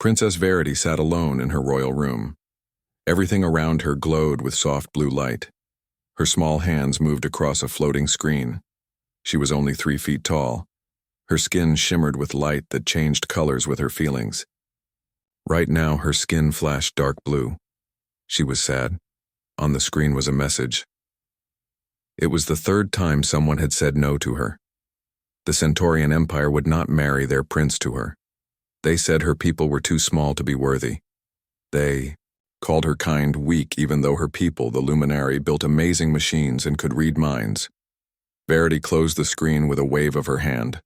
Princess Verity sat alone in her royal room. Everything around her glowed with soft blue light. Her small hands moved across a floating screen. She was only 3 feet tall. Her skin shimmered with light that changed colors with her feelings. Right now, her skin flashed dark blue. She was sad. On the screen was a message. It was the 3rd time someone had said no to her. The Centaurian Empire would not marry their prince to her. They said her people were too small to be worthy. They called her kind weak, even though her people, the Luminary, built amazing machines and could read minds. Verity closed the screen with a wave of her hand.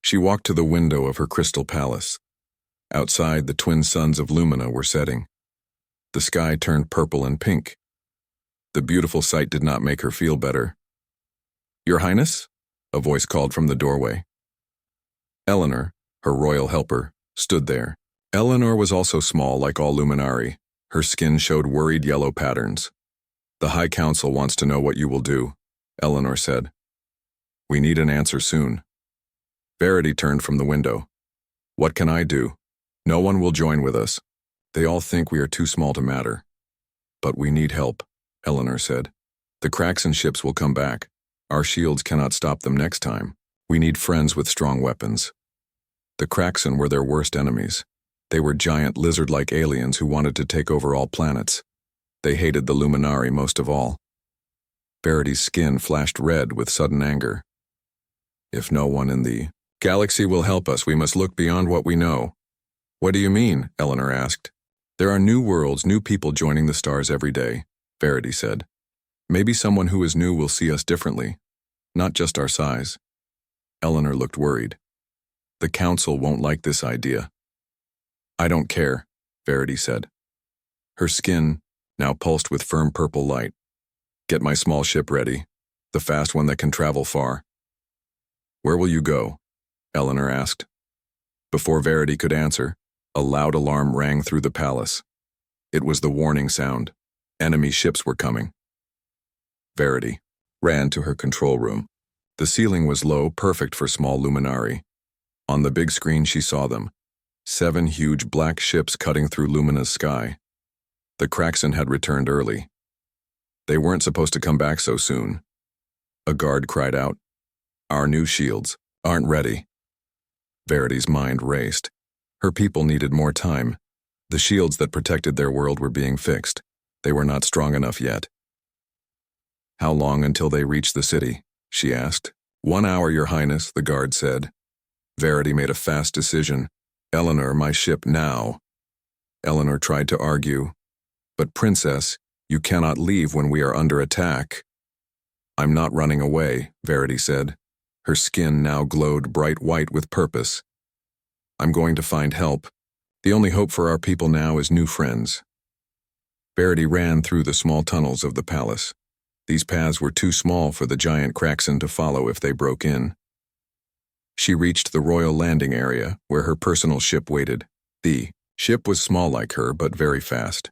She walked to the window of her crystal palace. Outside, the twin suns of Lumina were setting. The sky turned purple and pink. The beautiful sight did not make her feel better. "Your Highness?" a voice called from the doorway. Eleanor, her royal helper, stood there. Eleanor was also small like all Luminari. Her skin showed worried yellow patterns. "The High Council wants to know what you will do," Eleanor said. "We need an answer soon." Verity turned from the window. "What can I do? No one will join with us. They all think we are too small to matter." "But we need help," Eleanor said. "The Kraxan ships will come back. Our shields cannot stop them next time. We need friends with strong weapons." The Kraxan were their worst enemies. They were giant lizard-like aliens who wanted to take over all planets. They hated the Luminari most of all. Verity's skin flashed red with sudden anger. "If no one in the galaxy will help us, we must look beyond what we know." "What do you mean?" Eleanor asked. "There are new worlds, new people joining the stars every day," Verity said. "Maybe someone who is new will see us differently, not just our size." Eleanor looked worried. "The Council won't like this idea." "I don't care," Verity said. Her skin now pulsed with firm purple light. "Get my small ship ready, the fast one that can travel far." "Where will you go?" Eleanor asked. Before Verity could answer, a loud alarm rang through the palace. It was the warning sound. Enemy ships were coming. Verity ran to her control room. The ceiling was low, perfect for small Luminari. On the big screen she saw them. 7 huge black ships cutting through Lumina's sky. The Kraxan had returned early. They weren't supposed to come back so soon. A guard cried out, "Our new shields aren't ready." Verity's mind raced. Her people needed more time. The shields that protected their world were being fixed. They were not strong enough yet. "How long until they reach the city?" she asked. "1 hour, Your Highness," the guard said. Verity made a fast decision. "Eleanor, my ship now." Eleanor tried to argue. "But Princess, you cannot leave when we are under attack." "I'm not running away," Verity said. Her skin now glowed bright white with purpose. "I'm going to find help. The only hope for our people now is new friends." Verity ran through the small tunnels of the palace. These paths were too small for the giant Kraxan to follow if they broke in. She reached the royal landing area, where her personal ship waited. The ship was small like her, but very fast.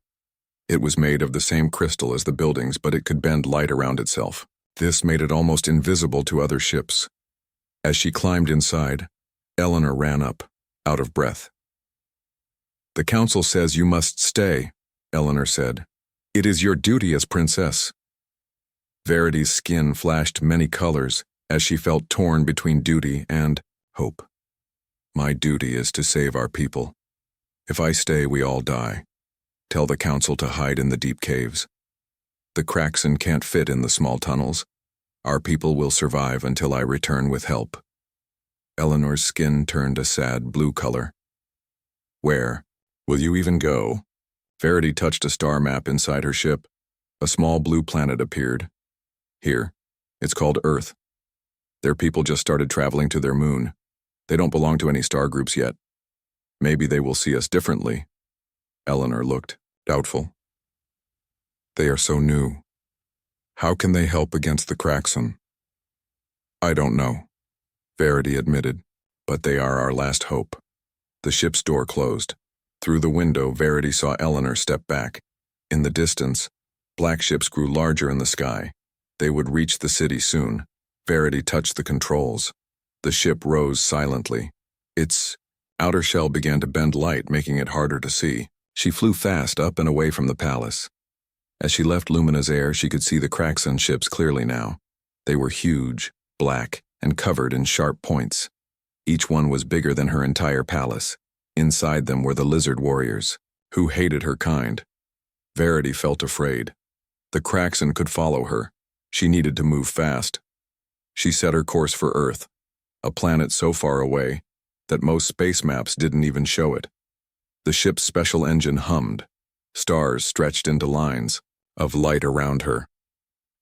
It was made of the same crystal as the buildings, but it could bend light around itself. This made it almost invisible to other ships. As she climbed inside, Eleanor ran up, out of breath. "The Council says you must stay," Eleanor said. "It is your duty as princess." Verity's skin flashed many colors as she felt torn between duty and hope. "My duty is to save our people. If I stay, we all die. Tell the Council to hide in the deep caves. The Kraxan can't fit in the small tunnels. Our people will survive until I return with help." Eleanor's skin turned a sad blue color. "Where? Will you even go?" Verity touched a star map inside her ship. A small blue planet appeared. "Here. It's called Earth. Their people just started traveling to their moon. They don't belong to any star groups yet. Maybe they will see us differently." Eleanor looked doubtful. "They are so new. How can they help against the Kraxan?" "I don't know," Verity admitted, "but they are our last hope." The ship's door closed. Through the window, Verity saw Eleanor step back. In the distance, black ships grew larger in the sky. They would reach the city soon. Verity touched the controls. The ship rose silently. "It's outer shell began to bend light, making it harder to see. She flew fast up and away from the palace. As she left Lumina's air, she could see the Kraxon ships clearly now. They were huge, black, and covered in sharp points. Each one was bigger than her entire palace. Inside them were the lizard warriors, who hated her kind. Verity felt afraid. The Kraxon could follow her. She needed to move fast. She set her course for Earth, a planet so far away that most space maps didn't even show it. The ship's special engine hummed. Stars stretched into lines of light around her.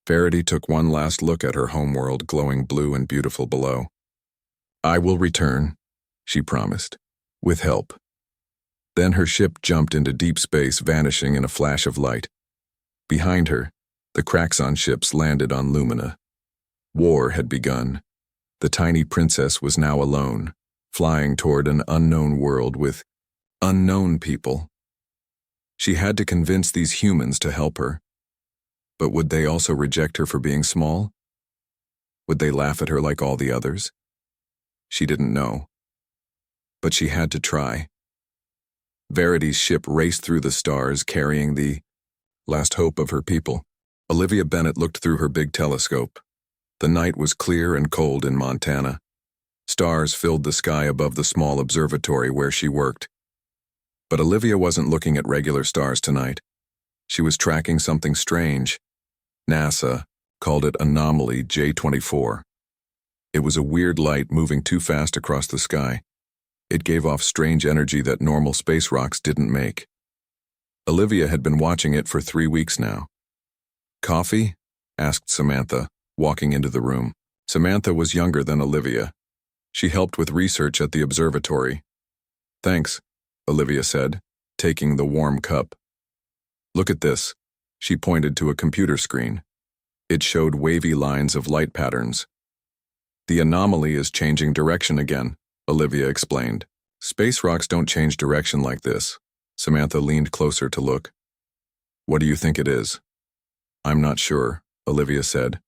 Verity took one last look at her homeworld glowing blue and beautiful below. "I will return," she promised, "with help." Then her ship jumped into deep space, vanishing in a flash of light. Behind her, the Kraxon ships landed on Lumina. War had begun. The tiny princess was now alone, flying toward an unknown world with unknown people. She had to convince these humans to help her. But would they also reject her for being small? Would they laugh at her like all the others? She didn't know. But she had to try. Verity's ship raced through the stars, carrying the last hope of her people. Olivia Bennett looked through her big telescope. The night was clear and cold in Montana. Stars filled the sky above the small observatory where she worked. But Olivia wasn't looking at regular stars tonight. She was tracking something strange. NASA called it Anomaly J24. It was a weird light moving too fast across the sky. It gave off strange energy that normal space rocks didn't make. Olivia had been watching it for 3 weeks now. "Coffee?" asked Samantha, walking into the room. Samantha was younger than Olivia. She helped with research at the observatory. "Thanks," Olivia said, taking the warm cup. "Look at this." She pointed to a computer screen. It showed wavy lines of light patterns. "The anomaly is changing direction again," Olivia explained. "Space rocks don't change direction like this." Samantha leaned closer to look. "What do you think it is?" "I'm not sure," Olivia said.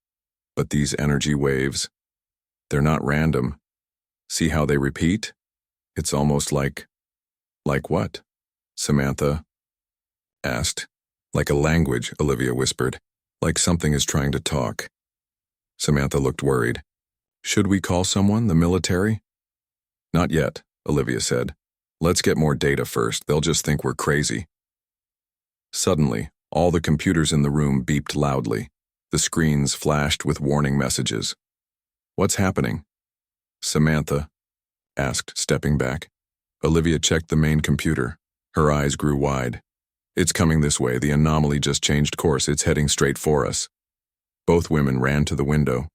"But these energy waves, they're not random. See how they repeat? It's almost like..." "Like what?" Samantha asked. "Like a language," Olivia whispered. "Like something is trying to talk." Samantha looked worried. "Should we call someone, the military?" "Not yet," Olivia said. "Let's get more data first. They'll just think we're crazy." Suddenly, all the computers in the room beeped loudly. The screens flashed with warning messages. "What's happening?" Samantha asked, stepping back. Olivia checked the main computer. Her eyes grew wide. "It's coming this way. The anomaly just changed course. It's heading straight for us." Both women ran to the window.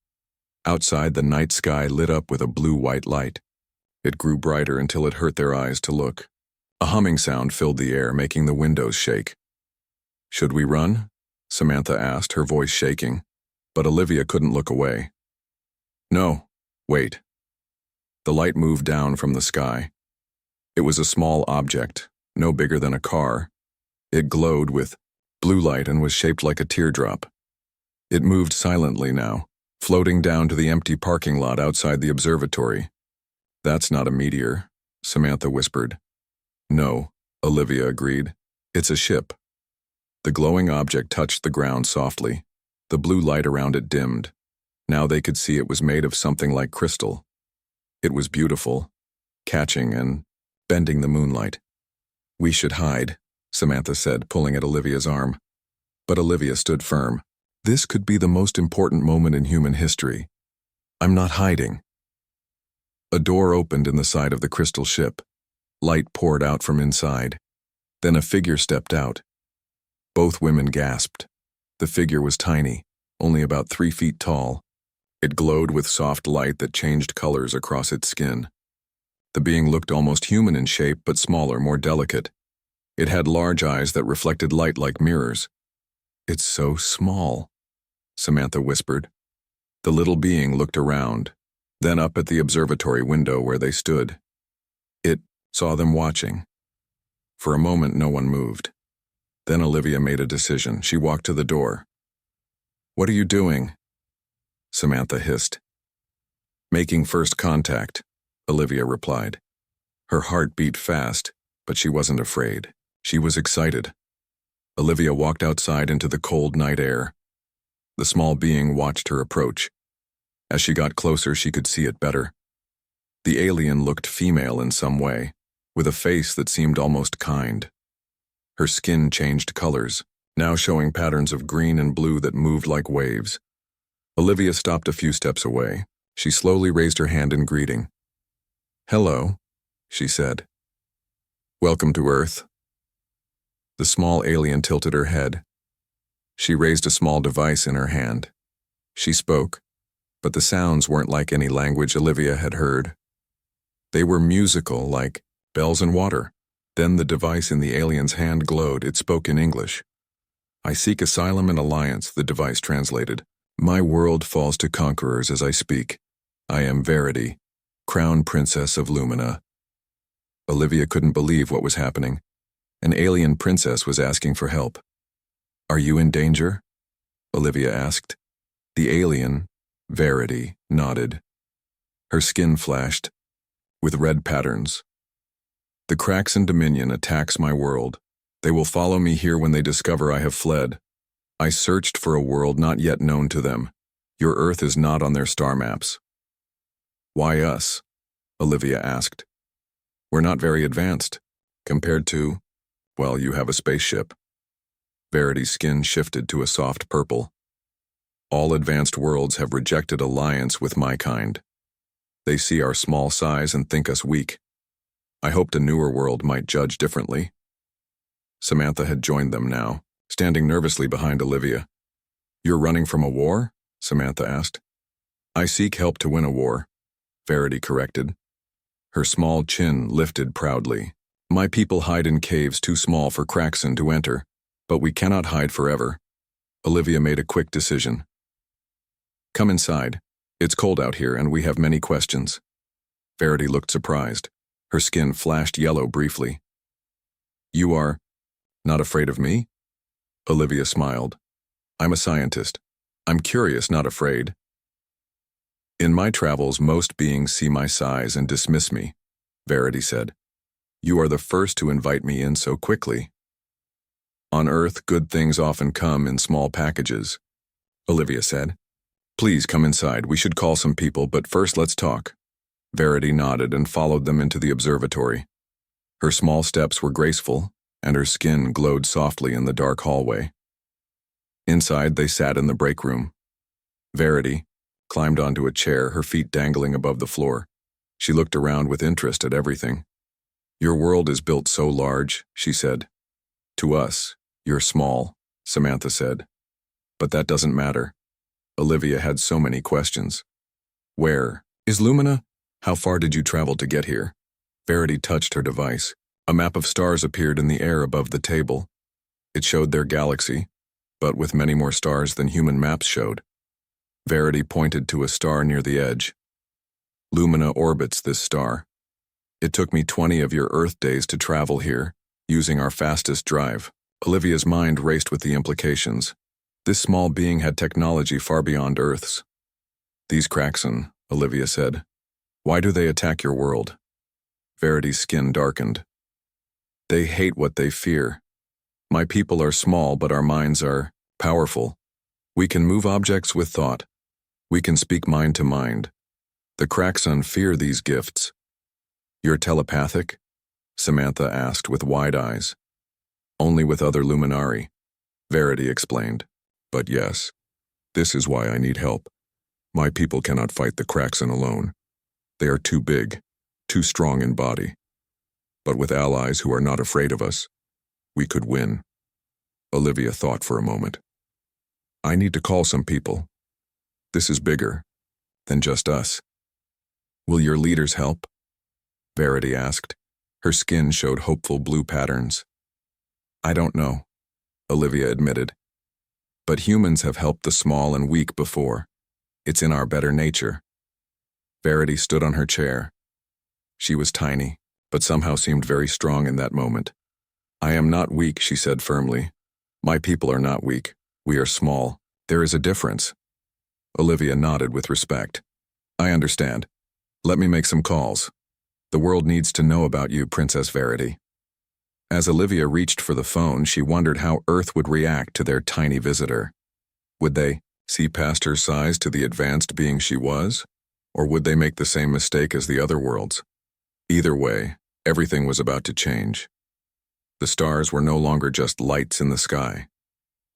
Outside, the night sky lit up with a blue-white light. It grew brighter until it hurt their eyes to look. A humming sound filled the air, making the windows shake. "Should we run?" Samantha asked, her voice shaking. But Olivia couldn't look away. "No, wait." The light moved down from the sky. It was a small object, no bigger than a car. It glowed with blue light and was shaped like a teardrop. It moved silently now, floating down to the empty parking lot outside the observatory. "That's not a meteor," Samantha whispered. "No," Olivia agreed. "It's a ship." The glowing object touched the ground softly. The blue light around it dimmed. Now they could see it was made of something like crystal. It was beautiful, catching and bending the moonlight. "We should hide," Samantha said, pulling at Olivia's arm. But Olivia stood firm. "This could be the most important moment in human history. I'm not hiding." A door opened in the side of the crystal ship. Light poured out from inside. Then a figure stepped out. Both women gasped. The figure was tiny, only about 3 feet tall. It glowed with soft light that changed colors across its skin. The being looked almost human in shape, but smaller, more delicate. It had large eyes that reflected light like mirrors. "It's so small," Samantha whispered. The little being looked around, then up at the observatory window where they stood. It saw them watching. For a moment, no one moved. Then Olivia made a decision. She walked to the door. "What are you doing?" Samantha hissed. "Making first contact," Olivia replied. Her heart beat fast, but she wasn't afraid. She was excited. Olivia walked outside into the cold night air. The small being watched her approach. As she got closer, she could see it better. The alien looked female in some way, with a face that seemed almost kind. Her skin changed colors, now showing patterns of green and blue that moved like waves. Olivia stopped a few steps away. She slowly raised her hand in greeting. "Hello," she said. "Welcome to Earth." The small alien tilted her head. She raised a small device in her hand. She spoke, but the sounds weren't like any language Olivia had heard. They were musical, like bells and water. Then the device in the alien's hand glowed. It spoke in English. "I seek asylum and alliance," the device translated. "My world falls to conquerors as I speak. I am Verity, Crown Princess of Lumina." Olivia couldn't believe what was happening. An alien princess was asking for help. "Are you in danger?" Olivia asked. The alien, Verity, nodded. Her skin flashed, with red patterns. "The Kraxan Dominion attacks my world. They will follow me here when they discover I have fled. I searched for a world not yet known to them. Your Earth is not on their star maps." "Why us?" Olivia asked. "We're not very advanced, compared to, well, you have a spaceship." Verity's skin shifted to a soft purple. "All advanced worlds have rejected alliance with my kind. They see our small size and think us weak. I hoped a newer world might judge differently." Samantha had joined them now, standing nervously behind Olivia. "You're running from a war?" Samantha asked. "I seek help to win a war," Verity corrected. Her small chin lifted proudly. "My people hide in caves too small for Kraxan to enter, but we cannot hide forever." Olivia made a quick decision. "Come inside. It's cold out here and we have many questions." Verity looked surprised. Her skin flashed yellow briefly. "You are not afraid of me?" Olivia smiled. "I'm a scientist. I'm curious, not afraid. In my travels, most beings see my size and dismiss me," Verity said. "You are the first to invite me in so quickly." "On Earth, good things often come in small packages," Olivia said. "Please come inside. We should call some people, but first let's talk." Verity nodded and followed them into the observatory. Her small steps were graceful, and her skin glowed softly in the dark hallway. Inside, they sat in the break room. Verity climbed onto a chair, her feet dangling above the floor. She looked around with interest at everything. "Your world is built so large," she said. "To us, you're small," Samantha said. "But that doesn't matter." Olivia had so many questions. "Where is Lumina? How far did you travel to get here?" Verity touched her device. A map of stars appeared in the air above the table. It showed their galaxy, but with many more stars than human maps showed. Verity pointed to a star near the edge. "Lumina orbits this star. It took me 20 of your Earth days to travel here, using our fastest drive." Olivia's mind raced with the implications. This small being had technology far beyond Earth's. "These Kraxan," Olivia said. "Why do they attack your world?" Verity's skin darkened. "They hate what they fear. My people are small, but our minds are powerful. We can move objects with thought. We can speak mind to mind. The Kraxan fear these gifts." "You're telepathic?" Samantha asked with wide eyes. "Only with other Luminari," Verity explained. "But yes, this is why I need help. My people cannot fight the Kraxan alone. They are too big, too strong in body. But with allies who are not afraid of us, we could win." Olivia thought for a moment. "I need to call some people. This is bigger than just us." "Will your leaders help?" Verity asked. Her skin showed hopeful blue patterns. "I don't know," Olivia admitted. "But humans have helped the small and weak before. It's in our better nature." Verity stood on her chair. She was tiny, but somehow seemed very strong in that moment. "I am not weak," she said firmly. "My people are not weak. We are small. There is a difference." Olivia nodded with respect. "I understand. Let me make some calls." The world needs to know about you, Princess Verity. As Olivia reached for the phone, she wondered how Earth would react to their tiny visitor. Would they see past her size to the advanced being she was? Or would they make the same mistake as the other worlds? Either way, everything was about to change. The stars were no longer just lights in the sky.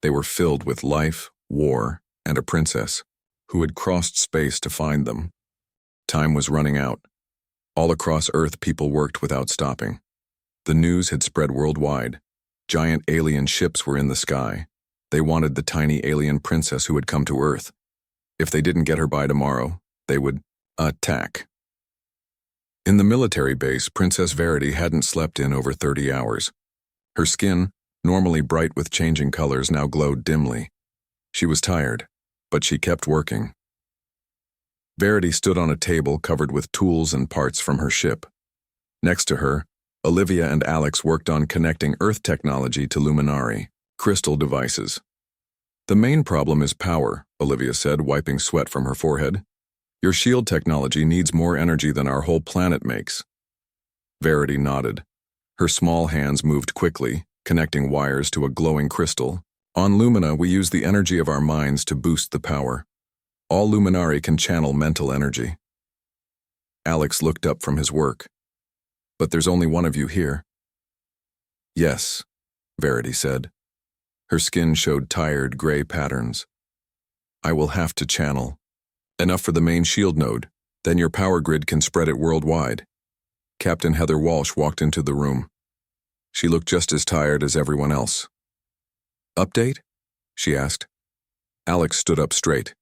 They were filled with life, war, and a princess who had crossed space to find them. Time was running out. All across Earth, people worked without stopping. The news had spread worldwide. Giant alien ships were in the sky. They wanted the tiny alien princess who had come to Earth. If they didn't get her by tomorrow, they would attack. In the military base, Princess Verity hadn't slept in over 30 hours. Her skin, normally bright with changing colors, now glowed dimly. She was tired, but she kept working. Verity stood on a table covered with tools and parts from her ship. Next to her, Olivia and Alex worked on connecting Earth technology to Luminari, crystal devices. The main problem is power, Olivia said, wiping sweat from her forehead. Your shield technology needs more energy than our whole planet makes. Verity nodded. Her small hands moved quickly, connecting wires to a glowing crystal. On Lumina, we use the energy of our minds to boost the power. All Luminari can channel mental energy. Alex looked up from his work. But there's only one of you here. Yes, Verity said. Her skin showed tired gray patterns. I will have to channel. Enough for the main shield node, then your power grid can spread it worldwide. Captain Heather Walsh walked into the room. She looked just as tired as everyone else. Update? She asked. Alex stood up straight.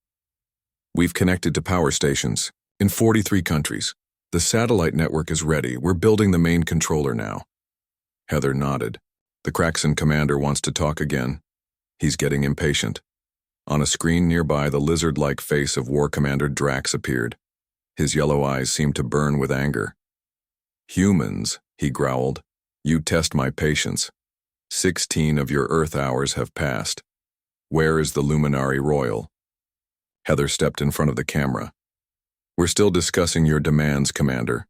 We've connected to power stations in 43 countries. The satellite network is ready. We're building the main controller now. Heather nodded. The Kraxan commander wants to talk again. He's getting impatient. On a screen nearby, the lizard-like face of War Commander Drax appeared. His yellow eyes seemed to burn with anger. Humans, he growled. You test my patience. 16 of your Earth hours have passed. Where is the Luminari Royal? Heather stepped in front of the camera. We're still discussing your demands, Commander.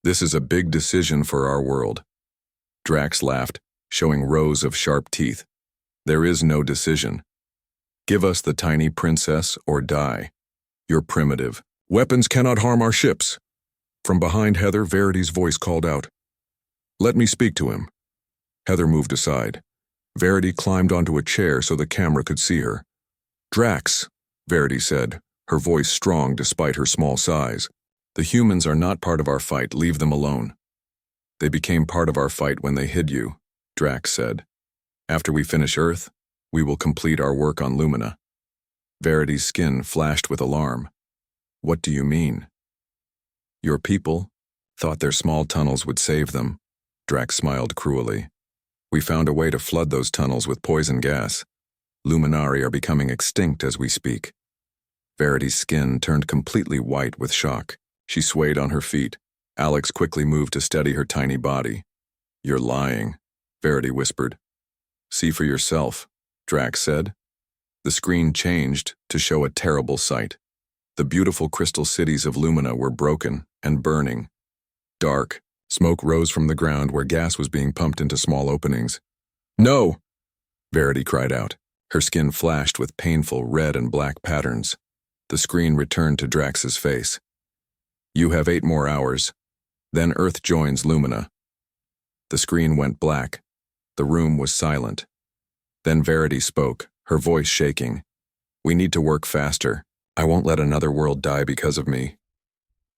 This is a big decision for our world. Drax laughed, showing rows of sharp teeth. There is no decision. Give us the tiny princess or die. You're primitive. Weapons cannot harm our ships. From behind Heather, Verity's voice called out. Let me speak to him. Heather moved aside. Verity climbed onto a chair so the camera could see her. Drax, Verity said, her voice strong despite her small size. The humans are not part of our fight. Leave them alone. They became part of our fight when they hid you, Drax said. After we finish Earth, we will complete our work on Lumina. Verity's skin flashed with alarm. What do you mean? Your people thought their small tunnels would save them. Drax smiled cruelly. We found a way to flood those tunnels with poison gas. Luminari are becoming extinct as we speak. Verity's skin turned completely white with shock. She swayed on her feet. Alex quickly moved to steady her tiny body. You're lying, Verity whispered. See for yourself, Drax said. The screen changed to show a terrible sight. The beautiful crystal cities of Lumina were broken and burning. Dark, smoke rose from the ground where gas was being pumped into small openings. No! Verity cried out. Her skin flashed with painful red and black patterns. The screen returned to Drax's face. You have 8 more hours. Then Earth joins Lumina. The screen went black. The room was silent. Then Verity spoke, her voice shaking. We need to work faster. I won't let another world die because of me.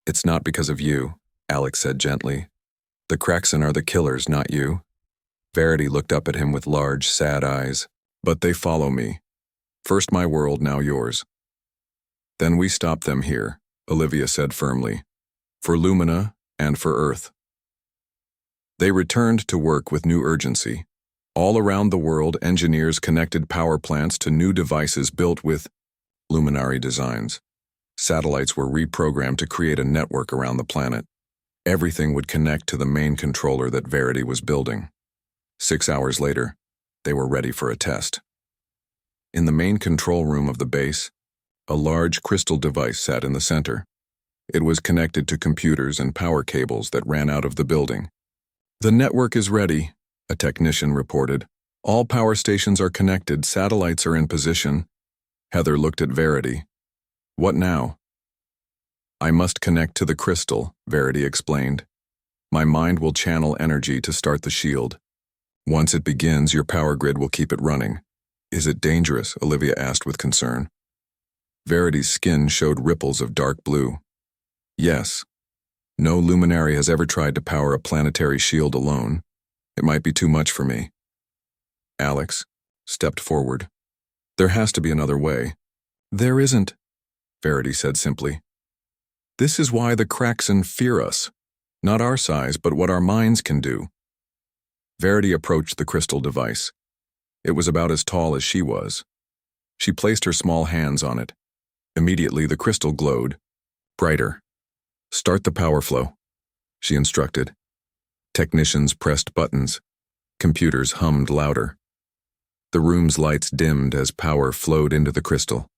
It's not because of you, Alex said gently. The Kraxan are the killers, not you. Verity looked up at him with large, sad eyes. But they follow me. First my world, now yours. Then we stop them here, Olivia said firmly. For Lumina and for Earth. They returned to work with new urgency. All around the world, engineers connected power plants to new devices built with Luminari designs. Satellites were reprogrammed to create a network around the planet. Everything would connect to the main controller that Verity was building. 6 hours later, they were ready for a test. In the main control room of the base, a large crystal device sat in the center. It was connected to computers and power cables that ran out of the building. "The network is ready," a technician reported. "All power stations are connected, satellites are in position." Heather looked at Verity. "What now?" "I must connect to the crystal," Verity explained. "My mind will channel energy to start the shield. Once it begins, your power grid will keep it running." "Is it dangerous?" Olivia asked with concern. Verity's skin showed ripples of dark blue. "Yes. No luminary has ever tried to power a planetary shield alone. It might be too much for me." Alex stepped forward. "There has to be another way." "There isn't," Verity said simply. "This is why the Kraxen fear us. Not our size, but what our minds can do." Verity approached the crystal device. It was about as tall as she was. She placed her small hands on it. Immediately, the crystal glowed, brighter. "Start the power flow," she instructed. Technicians pressed buttons. Computers hummed louder. The room's lights dimmed as power flowed into the crystal.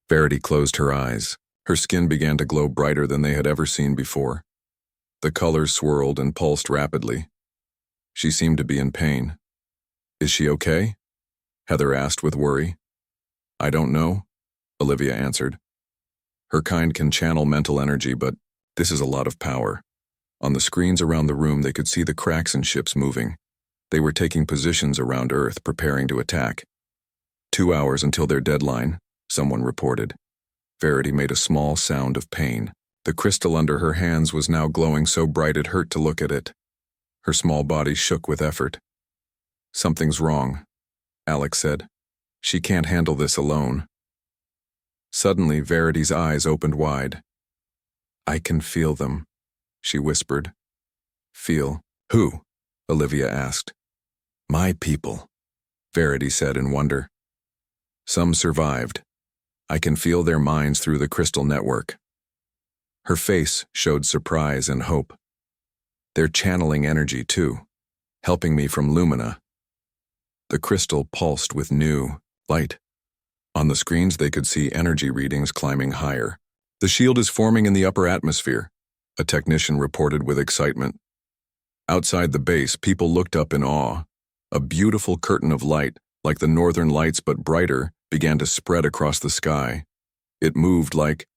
Verity closed her eyes. Her skin began to glow brighter than they had ever seen before. The colors swirled and pulsed rapidly. She seemed to be in pain. "Is she okay?" Heather asked with worry. "I don't know," Olivia answered. "Her kind can channel mental energy, but this is a lot of power." On the screens around the room, they could see the Kraxen ships moving. They were taking positions around Earth, preparing to attack. 2 hours until their deadline, someone reported. Verity made a small sound of pain. The crystal under her hands was now glowing so bright it hurt to look at it. Her small body shook with effort. "Something's wrong," Alex said. "She can't handle this alone." Suddenly, Verity's eyes opened wide. "I can feel them," she whispered. "Feel who?" Olivia asked. "My people," Verity said in wonder. "Some survived. I can feel their minds through the crystal network." Her face showed surprise and hope. "They're channeling energy too, helping me from Lumina." The crystal pulsed with new light. On the screens they could see energy readings climbing higher. "The shield is forming in the upper atmosphere," a technician reported with excitement. Outside the base, people looked up in awe. A beautiful curtain of light, like the northern lights but brighter, began to spread across the sky. It moved like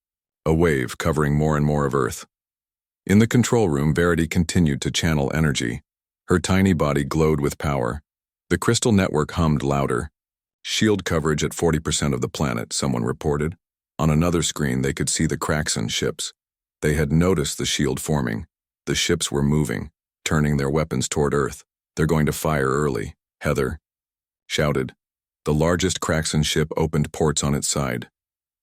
a wave covering more and more of Earth. In the control room, Verity continued to channel energy. Her tiny body glowed with power. The crystal network hummed louder. "Shield coverage at 40% of the planet," someone reported. On another screen, they could see the Kraxen ships. They had noticed the shield forming. The ships were moving, turning their weapons toward Earth. "They're going to fire early," Heather shouted. The largest Kraxen ship opened ports on its side.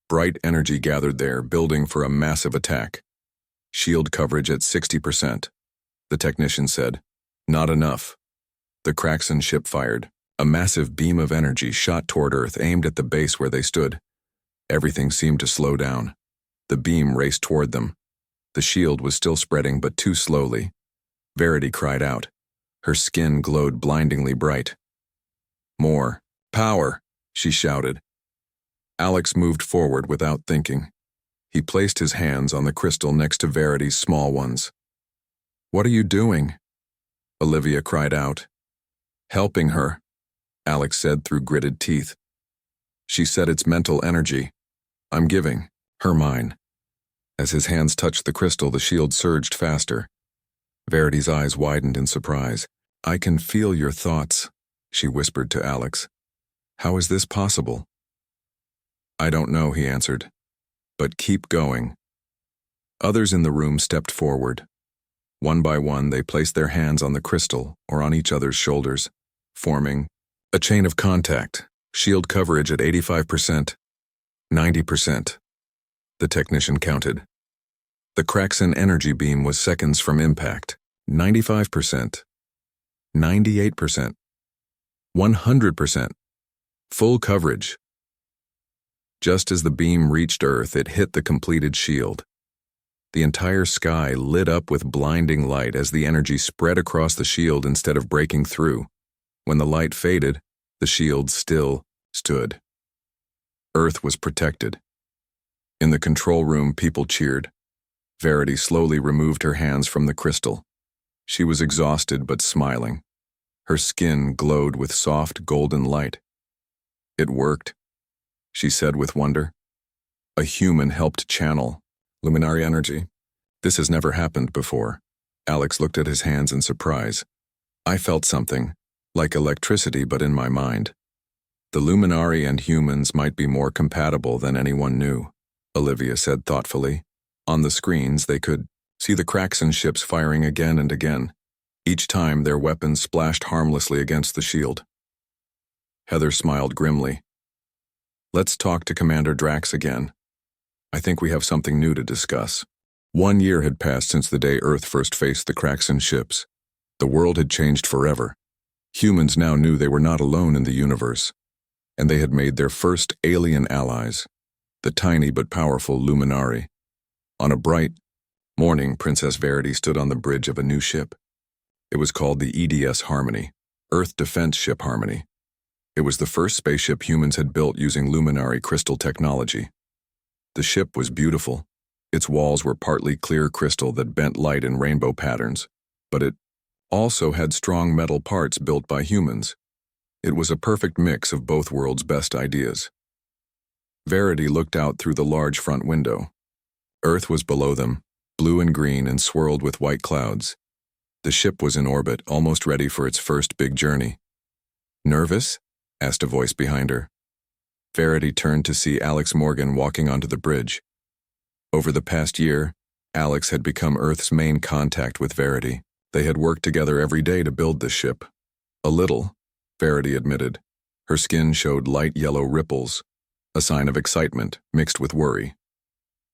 Bright energy gathered there, building for a massive attack. "Shield coverage at 60%, the technician said. "Not enough." The Kraxen ship fired. A massive beam of energy shot toward Earth, aimed at the base where they stood. Everything seemed to slow down. The beam raced toward them. The shield was still spreading, but too slowly. Verity cried out. Her skin glowed blindingly bright. "More power," she shouted. Alex moved forward without thinking. He placed his hands on the crystal next to Verity's small ones. "What are you doing?" Olivia cried out. "Helping her," Alex said through gritted teeth. "She said it's mental energy. I'm giving her mine." As his hands touched the crystal, the shield surged faster. Verity's eyes widened in surprise. "I can feel your thoughts," she whispered to Alex. "How is this possible?" "I don't know," he answered. "But keep going." Others in the room stepped forward. One by one, they placed their hands on the crystal or on each other's shoulders, forming a chain of contact. "Shield coverage at 85%, 90%. The technician counted. The Kraxen energy beam was seconds from impact. 95%, 98%, 100%. Full coverage. Just as the beam reached Earth, it hit the completed shield. The entire sky lit up with blinding light as the energy spread across the shield instead of breaking through. When the light faded, the shield still stood. Earth was protected. In the control room, people cheered. Verity slowly removed her hands from the crystal. She was exhausted but smiling. Her skin glowed with soft golden light. It worked, she said with wonder. A human helped channel luminary energy. This has never happened before. Alex looked at his hands in surprise. I felt something, like electricity but in my mind. The luminary and humans might be more compatible than anyone knew, Olivia said thoughtfully. On the screens they could see the Kraxan ships firing again and again. Each time their weapons splashed harmlessly against the shield. Heather smiled grimly. Let's talk to Commander Drax again. I think we have something new to discuss. 1 year had passed since the day Earth first faced the Kraxan ships. The world had changed forever. Humans now knew they were not alone in the universe, and they had made their first alien allies, the tiny but powerful Luminari. On a bright morning, Princess Verity stood on the bridge of a new ship. It was called the EDS Harmony, Earth Defense Ship Harmony. It was the first spaceship humans had built using Luminari crystal technology. The ship was beautiful. Its walls were partly clear crystal that bent light in rainbow patterns, but it also had strong metal parts built by humans. It was a perfect mix of both worlds' best ideas. Verity looked out through the large front window. Earth was below them, blue and green and swirled with white clouds. The ship was in orbit, almost ready for its first big journey. Nervous? Asked a voice behind her. Verity turned to see Alex Morgan walking onto the bridge. Over the past year, Alex had become Earth's main contact with Verity. They had worked together every day to build this ship. A little, Verity admitted. Her skin showed light yellow ripples, a sign of excitement mixed with worry.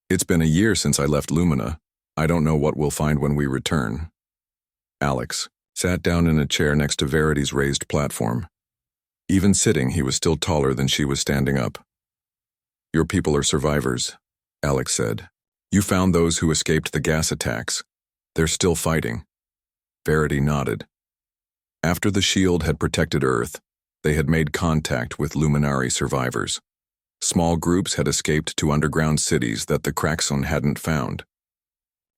It's been a year since I left Lumina. I don't know what we'll find when we return. Alex sat down in a chair next to Verity's raised platform. Even sitting, he was still taller than she was standing up. Your people are survivors, Alex said. You found those who escaped the gas attacks. They're still fighting. Verity nodded. After the shield had protected Earth, they had made contact with Luminari survivors. Small groups had escaped to underground cities that the Kraxan hadn't found.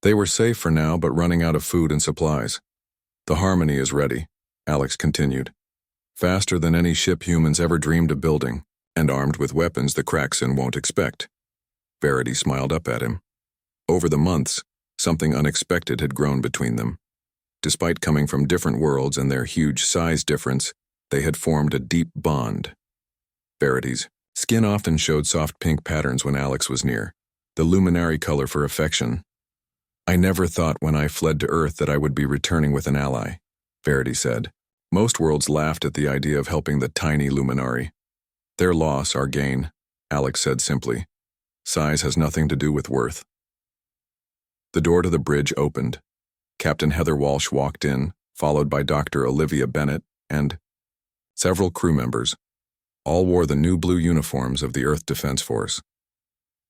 They were safe for now, but running out of food and supplies. The Harmony is ready, Alex continued. Faster than any ship humans ever dreamed of building, and armed with weapons the Kraxan won't expect. Verity smiled up at him. Over the months, something unexpected had grown between them. Despite coming from different worlds and their huge size difference, they had formed a deep bond. Verity's skin often showed soft pink patterns when Alex was near, the luminary color for affection. I never thought when I fled to Earth that I would be returning with an ally, Verity said. Most worlds laughed at the idea of helping the tiny luminari. Their loss, our gain, Alex said simply. Size has nothing to do with worth. The door to the bridge opened. Captain Heather Walsh walked in, followed by Dr. Olivia Bennett and several crew members. All wore the new blue uniforms of the Earth Defense Force.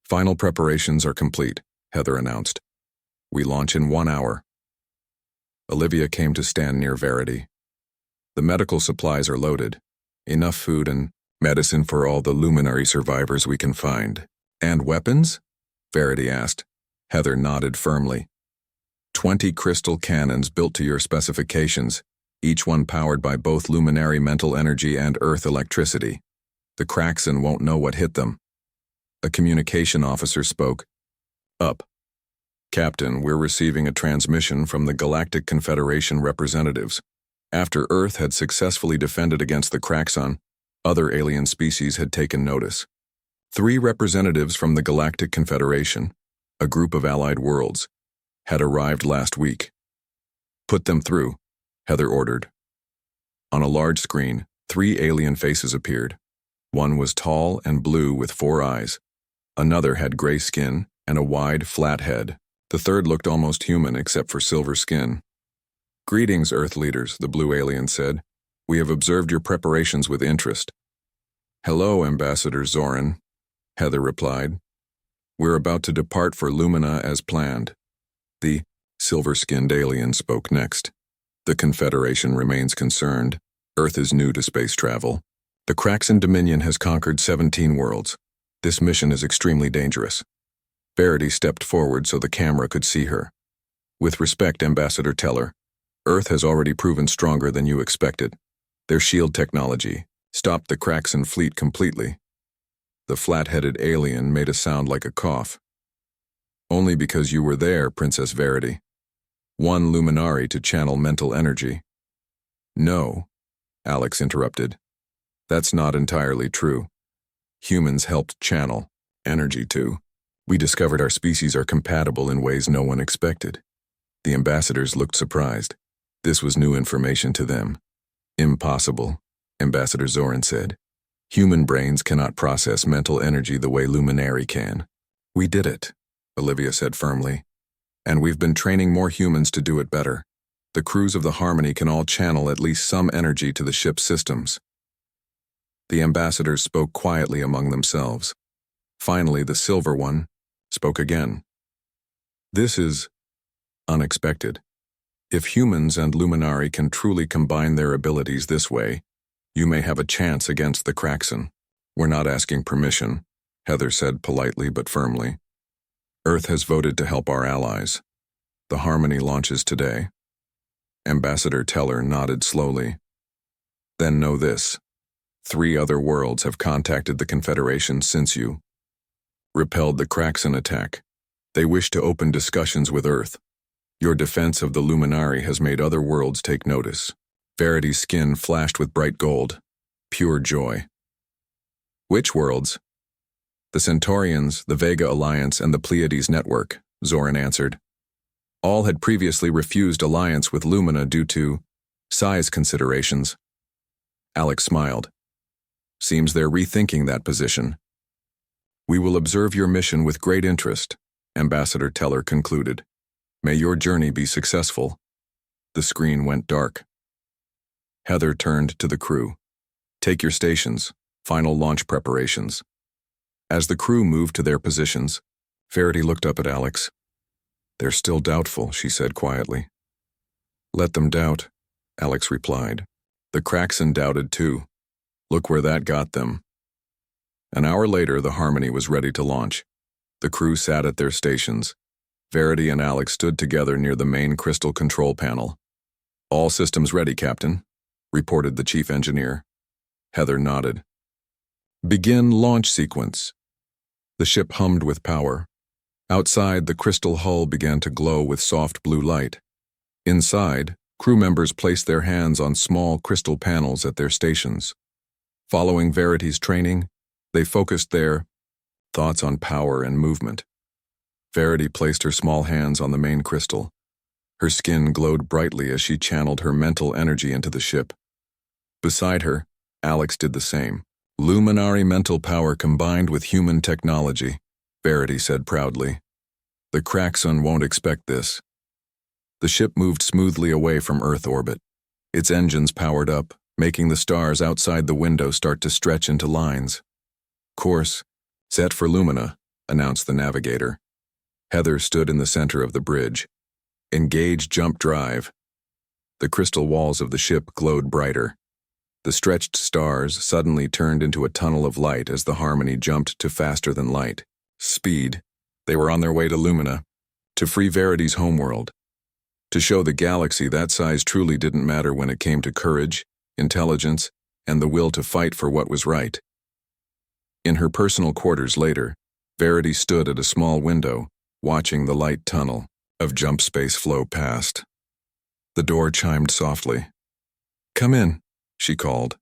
Final preparations are complete, Heather announced. We launch in 1 hour. Olivia came to stand near Verity. The medical supplies are loaded. Enough food and medicine for all the luminary survivors we can find. And weapons? Verity asked. Heather nodded firmly. 20 crystal cannons built to your specifications, each one powered by both luminary mental energy and Earth electricity. The Kraxan won't know what hit them. A communication officer spoke. Up. Captain, we're receiving a transmission from the Galactic Confederation representatives. After Earth had successfully defended against the Kraxan, other alien species had taken notice. 3 representatives from the Galactic Confederation, a group of allied worlds, had arrived last week. Put them through, Heather ordered. On a large screen, 3 alien faces appeared. One was tall and blue with 4 eyes. Another had gray skin and a wide, flat head. The third looked almost human except for silver skin. Greetings, Earth leaders, the blue alien said. We have observed your preparations with interest. Hello, Ambassador Zoran, Heather replied. We're about to depart for Lumina as planned. The silver-skinned alien spoke next. The Confederation remains concerned. Earth is new to space travel. The Kraxan Dominion has conquered 17 worlds. This mission is extremely dangerous. Verity stepped forward so the camera could see her. With respect, Ambassador Teller, Earth has already proven stronger than you expected. Their shield technology stopped the Kraxan fleet completely. The flat-headed alien made a sound like a cough. Only because you were there, Princess Verity. One luminary to channel mental energy. No, Alex interrupted. That's not entirely true. Humans helped channel energy too. We discovered our species are compatible in ways no one expected. The ambassadors looked surprised. This was new information to them. Impossible, Ambassador Zoran said. Human brains cannot process mental energy the way luminary can. We did it, Olivia said firmly. And we've been training more humans to do it better. The crews of the Harmony can all channel at least some energy to the ship's systems. The ambassadors spoke quietly among themselves. Finally, the Silver One spoke again. This is unexpected. If humans and Luminari can truly combine their abilities this way, you may have a chance against the Kraxan. We're not asking permission, Heather said politely but firmly. Earth has voted to help our allies. The Harmony launches today. Ambassador Teller nodded slowly. Then know this. 3 other worlds have contacted the Confederation since you repelled the Kraxan attack. They wish to open discussions with Earth. Your defense of the Luminari has made other worlds take notice. Verity's skin flashed with bright gold. Pure joy. Which worlds? The Centaurians, the Vega Alliance, and the Pleiades Network, Zoran answered. All had previously refused alliance with Lumina due to size considerations. Alex smiled. Seems they're rethinking that position. We will observe your mission with great interest, Ambassador Teller concluded. May your journey be successful. The screen went dark. Heather turned to the crew. Take your stations. Final launch preparations. As the crew moved to their positions, Verity looked up at Alex. They're still doubtful, she said quietly. Let them doubt, Alex replied. The Kraxan doubted too. Look where that got them. An hour later, the Harmony was ready to launch. The crew sat at their stations. Verity and Alex stood together near the main crystal control panel. All systems ready, Captain, reported the chief engineer. Heather nodded. Begin launch sequence. The ship hummed with power. Outside, the crystal hull began to glow with soft blue light. Inside, crew members placed their hands on small crystal panels at their stations. Following Verity's training, they focused their thoughts on power and movement. Verity placed her small hands on the main crystal. Her skin glowed brightly as she channeled her mental energy into the ship. Beside her, Alex did the same. Luminary mental power combined with human technology, Verity said proudly. The Kraxan won't expect this. The ship moved smoothly away from Earth orbit. Its engines powered up, making the stars outside the window start to stretch into lines. Course set for Lumina, announced the navigator. Heather stood in the center of the bridge. Engage jump drive. The crystal walls of the ship glowed brighter. The stretched stars suddenly turned into a tunnel of light as the Harmony jumped to faster than light. Speed. They were on their way to Lumina, to free Verity's homeworld. To show the galaxy that size truly didn't matter when it came to courage, intelligence, and the will to fight for what was right. In her personal quarters later, Verity stood at a small window, watching the light tunnel of jump space flow past. The door chimed softly. Come in, she called.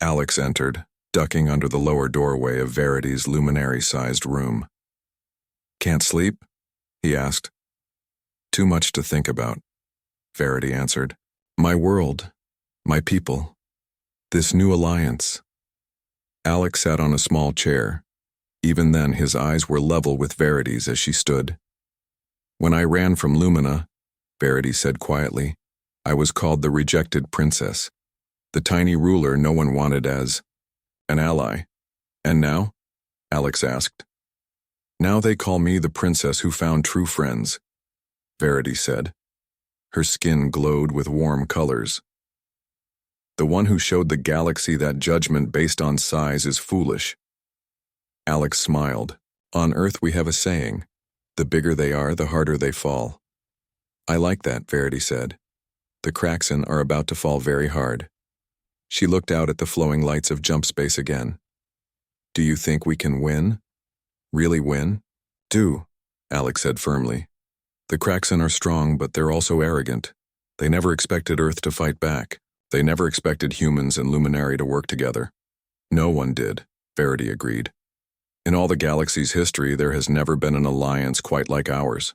Alex entered, ducking under the lower doorway of Verity's luminary-sized room. Can't sleep? He asked. Too much to think about, Verity answered. My world, my people, this new alliance. Alex sat on a small chair. Even then, his eyes were level with Verity's as she stood. When I ran from Lumina, Verity said quietly, I was called the rejected princess, the tiny ruler no one wanted as an ally. And now? Alex asked. Now they call me the princess who found true friends, Verity said. Her skin glowed with warm colors. The one who showed the galaxy that judgment based on size is foolish. Alex smiled. On Earth we have a saying, the bigger they are, the harder they fall. I like that, Verity said. The Kraxen are about to fall very hard. She looked out at the flowing lights of jump space again. Do you think we can win? Really win? Do, Alex said firmly. The Kraxen are strong, but they're also arrogant. They never expected Earth to fight back. They never expected humans and Luminary to work together. No one did, Verity agreed. In all the galaxy's history, there has never been an alliance quite like ours.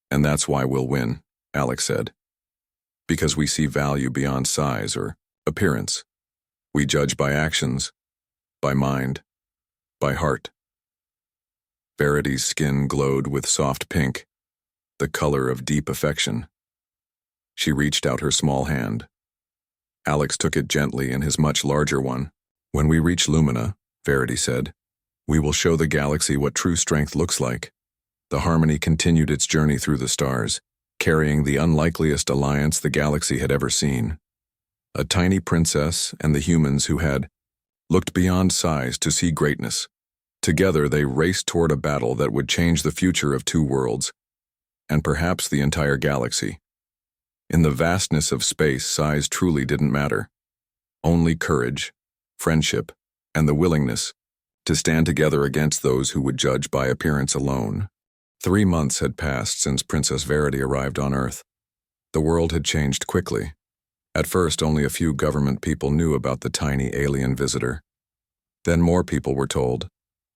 And that's why we'll win, Alex said. Because we see value beyond size or appearance. We judge by actions, by mind, by heart. Verity's skin glowed with soft pink, the color of deep affection. She reached out her small hand. Alex took it gently in his much larger one. When we reach Lumina, Verity said, we will show the galaxy what true strength looks like. The Harmony continued its journey through the stars, carrying the unlikeliest alliance the galaxy had ever seen. A tiny princess and the humans who had looked beyond size to see greatness. Together they raced toward a battle that would change the future of two worlds, and perhaps the entire galaxy. In the vastness of space, size truly didn't matter. Only courage, friendship, and the willingness to stand together against those who would judge by appearance alone. 3 months had passed since Princess Verity arrived on Earth. The world had changed quickly. At first, only a few government people knew about the tiny alien visitor. Then more people were told.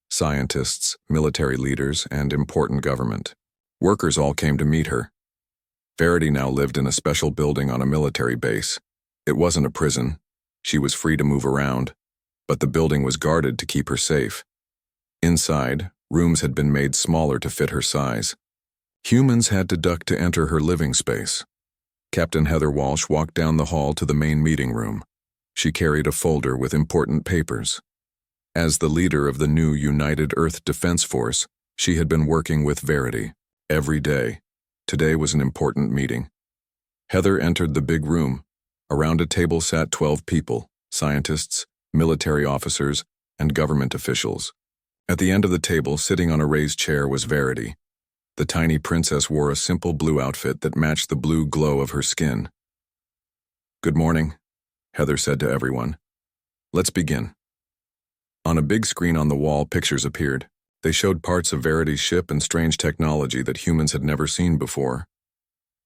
Scientists, military leaders, and important government. Workers all came to meet her. Verity now lived in a special building on a military base. It wasn't a prison. She was free to move around, but the building was guarded to keep her safe. Inside, rooms had been made smaller to fit her size. Humans had to duck to enter her living space. Captain Heather Walsh walked down the hall to the main meeting room. She carried a folder with important papers. As the leader of the new United Earth Defense Force, she had been working with Verity every day. Today was an important meeting. Heather entered the big room. Around a table sat 12 people, scientists, military officers, and government officials. At the end of the table, sitting on a raised chair, was Verity. The tiny princess wore a simple blue outfit that matched the blue glow of her skin. Good morning, Heather said to everyone. Let's begin. On a big screen on the wall, pictures appeared. They showed parts of Verity's ship and strange technology that humans had never seen before.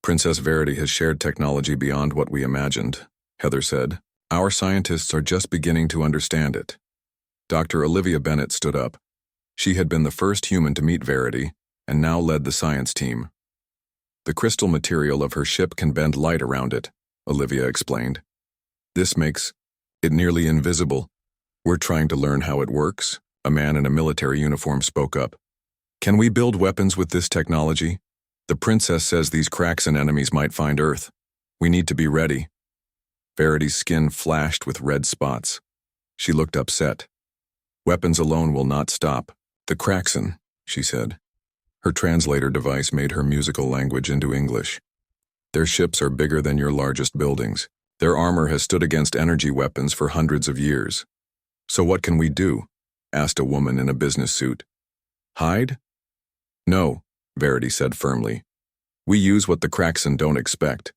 Princess Verity has shared technology beyond what we imagined, Heather said. Our scientists are just beginning to understand it. Dr. Olivia Bennett stood up. She had been the first human to meet Verity and now led the science team. The crystal material of her ship can bend light around it, Olivia explained. This makes it nearly invisible. We're trying to learn how it works, a man in a military uniform spoke up. Can we build weapons with this technology? The princess says these Kraxen enemies might find Earth. We need to be ready. Verity's skin flashed with red spots. She looked upset. Weapons alone will not stop. The Kraxen, she said. Her translator device made her musical language into English. Their ships are bigger than your largest buildings. Their armor has stood against energy weapons for hundreds of years. So what can we do? Asked a woman in a business suit. Hide? No, Verity said firmly. We use what the Kraxen don't expect.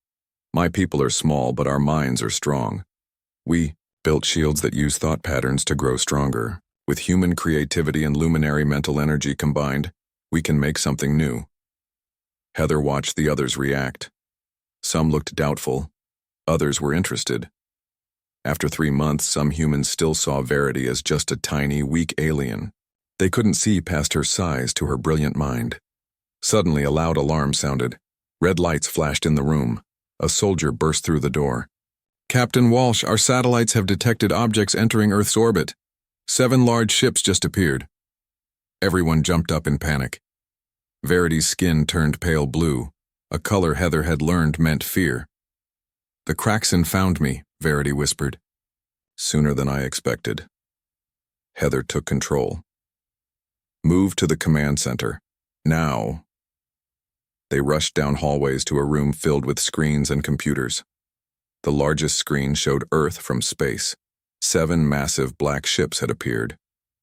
My people are small, but our minds are strong. We built shields that use thought patterns to grow stronger. With human creativity and luminary mental energy combined, we can make something new. Heather watched the others react. Some looked doubtful. Others were interested. After 3 months, some humans still saw Verity as just a tiny, weak alien. They couldn't see past her size to her brilliant mind. Suddenly, a loud alarm sounded. Red lights flashed in the room. A soldier burst through the door. Captain Walsh, our satellites have detected objects entering Earth's orbit. 7 large ships just appeared. Everyone jumped up in panic. Verity's skin turned pale blue, a color Heather had learned meant fear. The Kraxen found me, Verity whispered. Sooner than I expected. Heather took control. Move to the command center. Now. They rushed down hallways to a room filled with screens and computers. The largest screen showed Earth from space. 7 massive black ships had appeared.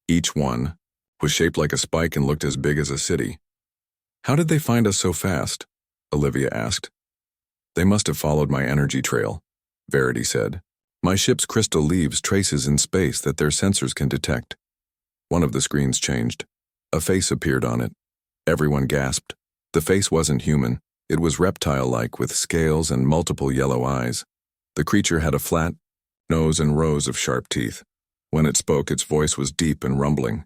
Each one, was shaped like a spike and looked as big as a city. How did they find us so fast? Olivia asked. They must have followed my energy trail, Verity said. My ship's crystal leaves traces in space that their sensors can detect. One of the screens changed. A face appeared on it. Everyone gasped. The face wasn't human. It was reptile-like with scales and multiple yellow eyes. The creature had a flat nose and rows of sharp teeth. When it spoke, its voice was deep and rumbling.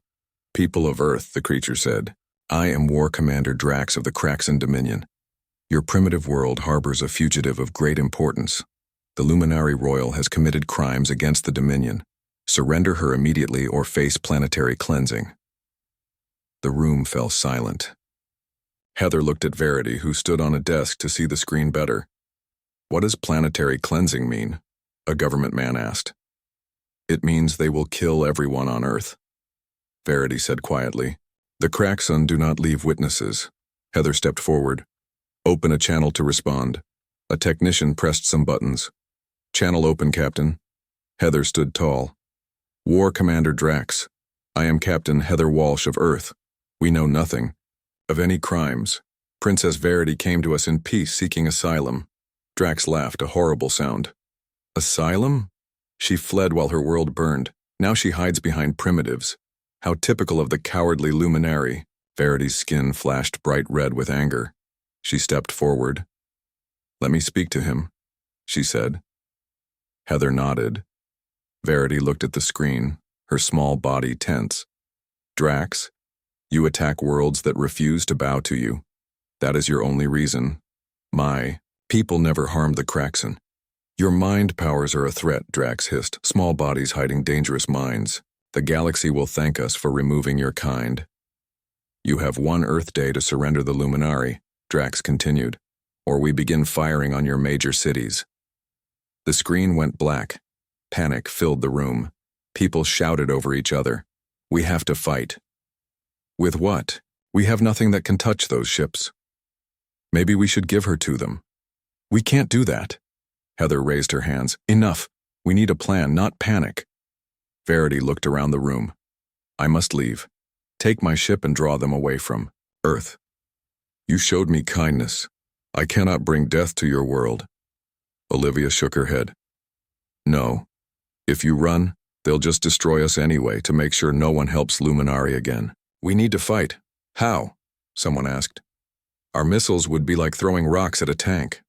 People of Earth, the creature said, I am War Commander Drax of the Kraxan Dominion. Your primitive world harbors a fugitive of great importance. The Luminary Royal has committed crimes against the Dominion. Surrender her immediately or face planetary cleansing. The room fell silent. Heather looked at Verity, who stood on a desk to see the screen better. What does planetary cleansing mean? A government man asked. It means they will kill everyone on Earth, Verity said quietly. The Kraxan do not leave witnesses. Heather stepped forward. Open a channel to respond. A technician pressed some buttons. Channel open, Captain. Heather stood tall. War Commander Drax. I am Captain Heather Walsh of Earth. We know nothing of any crimes. Princess Verity came to us in peace seeking asylum. Drax laughed, a horrible sound. Asylum? She fled while her world burned. Now she hides behind primitives. How typical of the cowardly luminary. Verity's skin flashed bright red with anger. She stepped forward. Let me speak to him, she said. Heather nodded. Verity looked at the screen, her small body tense. Drax, you attack worlds that refuse to bow to you. That is your only reason. My people never harmed the Kraxan. Your mind powers are a threat, Drax hissed, small bodies hiding dangerous minds. The galaxy will thank us for removing your kind. You have one Earth day to surrender the Luminari, Drax continued, or we begin firing on your major cities. The screen went black. Panic filled the room. People shouted over each other. We have to fight. With what? We have nothing that can touch those ships. Maybe we should give her to them. We can't do that. Heather raised her hands. Enough. We need a plan, not panic. Verity looked around the room. I must leave. Take my ship and draw them away from Earth. You showed me kindness. I cannot bring death to your world. Olivia shook her head. No. If you run, they'll just destroy us anyway to make sure no one helps Luminari again. We need to fight. How? Someone asked. Our missiles would be like throwing rocks at a tank.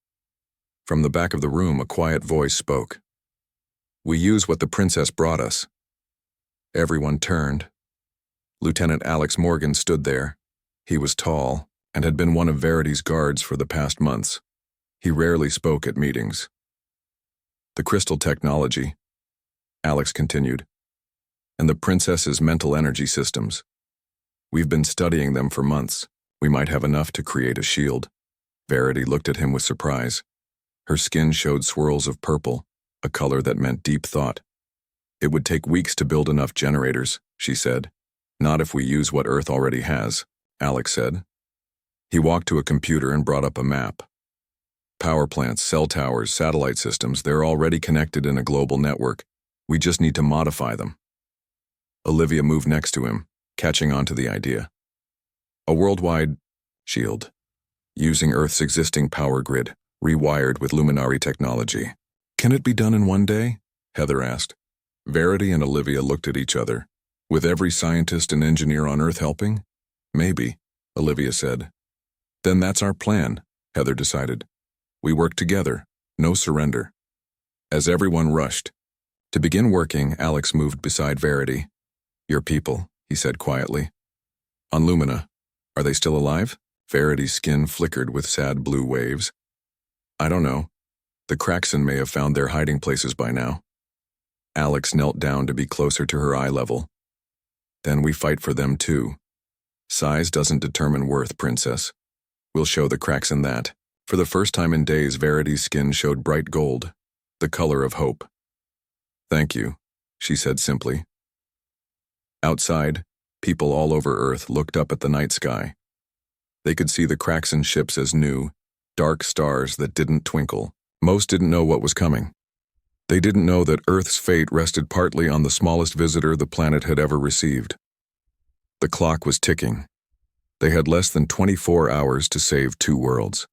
From the back of the room, a quiet voice spoke. We use what the princess brought us. Everyone turned. Lieutenant Alex Morgan stood there. He was tall and had been one of Verity's guards for the past months. He rarely spoke at meetings. The crystal technology, Alex continued, and the princess's mental energy systems. We've been studying them for months. We might have enough to create a shield. Verity looked at him with surprise. Her skin showed swirls of purple, a color that meant deep thought. It would take weeks to build enough generators, she said. Not if we use what Earth already has, Alex said. He walked to a computer and brought up a map. Power plants, cell towers, satellite systems, they're already connected in a global network. We just need to modify them. Olivia moved next to him, catching on to the idea. A worldwide shield, using Earth's existing power grid, rewired with Luminari technology. Can it be done in one day? Heather asked. Verity and Olivia looked at each other. With every scientist and engineer on Earth helping? Maybe, Olivia said. Then that's our plan, Heather decided. We work together, no surrender. As everyone rushed to begin working, Alex moved beside Verity. Your people, he said quietly. On Lumina, are they still alive? Verity's skin flickered with sad blue waves. I don't know. The Kraxan may have found their hiding places by now. Alex knelt down to be closer to her eye level. Then we fight for them too. Size doesn't determine worth, Princess. We'll show the Kraxan that. For the first time in days, Verity's skin showed bright gold, the color of hope. Thank you, she said simply. Outside, people all over Earth looked up at the night sky. They could see the Kraxan ships as new, dark stars that didn't twinkle. Most didn't know what was coming. They didn't know that Earth's fate rested partly on the smallest visitor the planet had ever received. The clock was ticking. They had less than 24 hours to save 2 worlds.